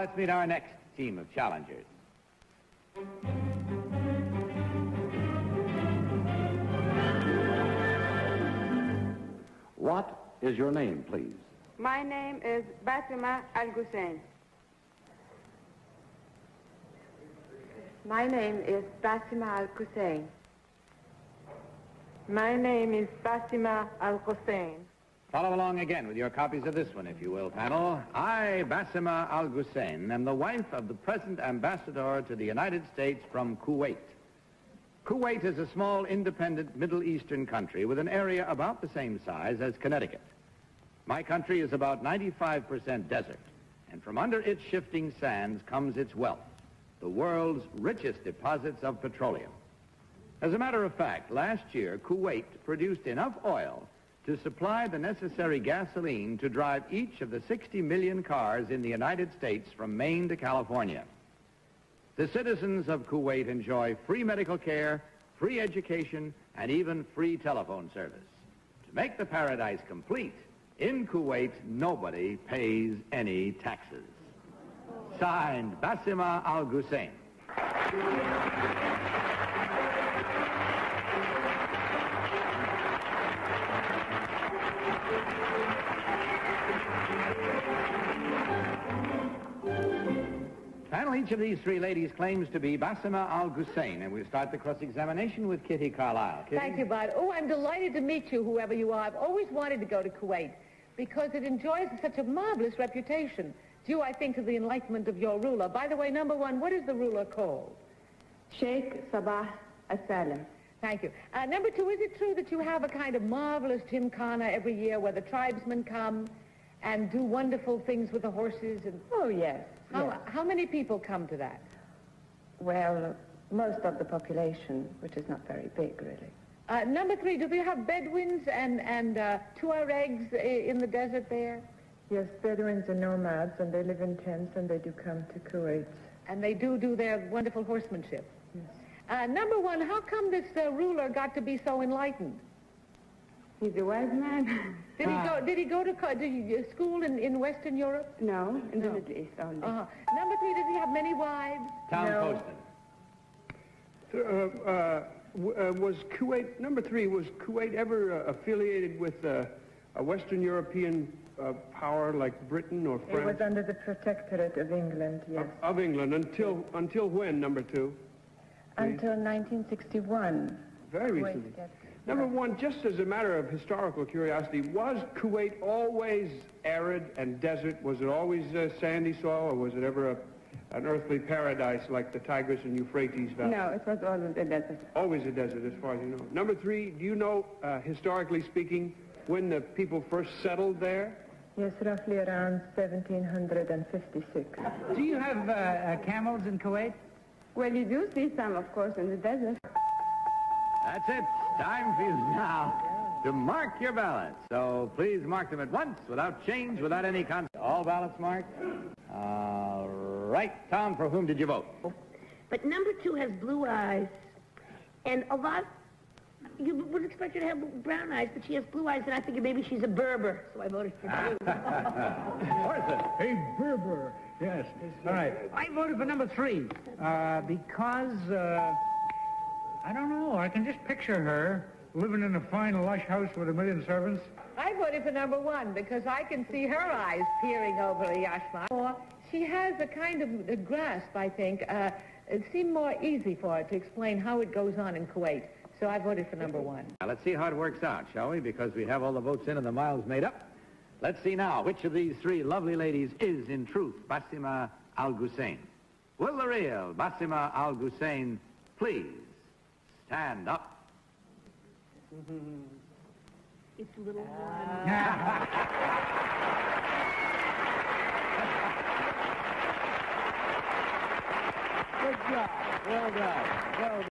let's meet our next team of challengers. What is your name, please? My name is Basima Al-Hussein. My name is Basima Al-Hussein. My name is Basima Al-Hussein. Follow along again with your copies of this one, if you will, panel. I, Basima Al-Hussein, am the wife of the present ambassador to the United States from Kuwait. Kuwait is a small, independent Middle Eastern country with an area about the same size as Connecticut. My country is about 95% desert, and from under its shifting sands comes its wealth, the world's richest deposits of petroleum. As a matter of fact, last year, Kuwait produced enough oil to supply the necessary gasoline to drive each of the 60 million cars in the United States from Maine to California. The citizens of Kuwait enjoy free medical care, free education, and even free telephone service. To make the paradise complete, in Kuwait, nobody pays any taxes. Signed, Basima Al-Hussein. Panel, each of these three ladies claims to be Basima Al-Hussein, and we'll start the cross-examination with Kitty Carlisle. Kitty? Thank you, Bud. Oh, I'm delighted to meet you, whoever you are. I've always wanted to go to Kuwait because it enjoys such a marvelous reputation, due, I think, to the enlightenment of your ruler. By the way, number one, what is the ruler called? Sheikh Sabah Al-Salim. Thank you. Number two, is it true that you have a kind of marvelous gymkhana every year where the tribesmen come and do wonderful things with the horses? And Oh, yes. How many people come to that? Well, most of the population, which is not very big, really. Number three, do they have Bedouins and Tuaregs in the desert there? Yes, Bedouins are nomads, and they live in tents, and they do come to Kuwait. And they do their wonderful horsemanship. Yes. Number one, how come this ruler got to be so enlightened? He's a wise man. Did he go to school in Western Europe? No, in the Middle East only. Number three, does he have many wives? Tom Poston. Was Kuwait, number three, was Kuwait ever affiliated with a Western European power like Britain or France? It was under the protectorate of England, yes. Of England, until when, number two? Until 1961. Very Kuwait recently. gets- Number one, just as a matter of historical curiosity, was Kuwait always arid and desert? Was it always sandy soil, or was it ever an earthly paradise like the Tigris and Euphrates Valley? No, it was always a desert. Always a desert, as far as you know. Number three, do you know, historically speaking, when the people first settled there? Yes, roughly around 1756. Do you have camels in Kuwait? Well, you do see some, of course, in the desert. That's it. Time for you now to mark your ballots. So please mark them at once, without change, without any consequence. All ballots marked? All right. Tom, for whom did you vote? But number two has blue eyes, and a lot, you would expect her to have brown eyes, but she has blue eyes, and I figured maybe she's a Berber, so I voted for blue. Orson. Hey, Berber. Yes. All right. I voted for number three because, I don't know, I can just picture her living in a fine, lush house with a million servants. I voted for number one because I can see her eyes peering over the yashma. She has a kind of a grasp, I think. It seemed more easy for her to explain how it goes on in Kuwait. So I voted for number one. Now, let's see how it works out, shall we? Because we have all the votes in and the miles made up. Let's see now which of these three lovely ladies is, in truth, Basima Al-Hussein. Will the real Basima Al-Hussein please stand up? It's a little Good job. Well done. Well done.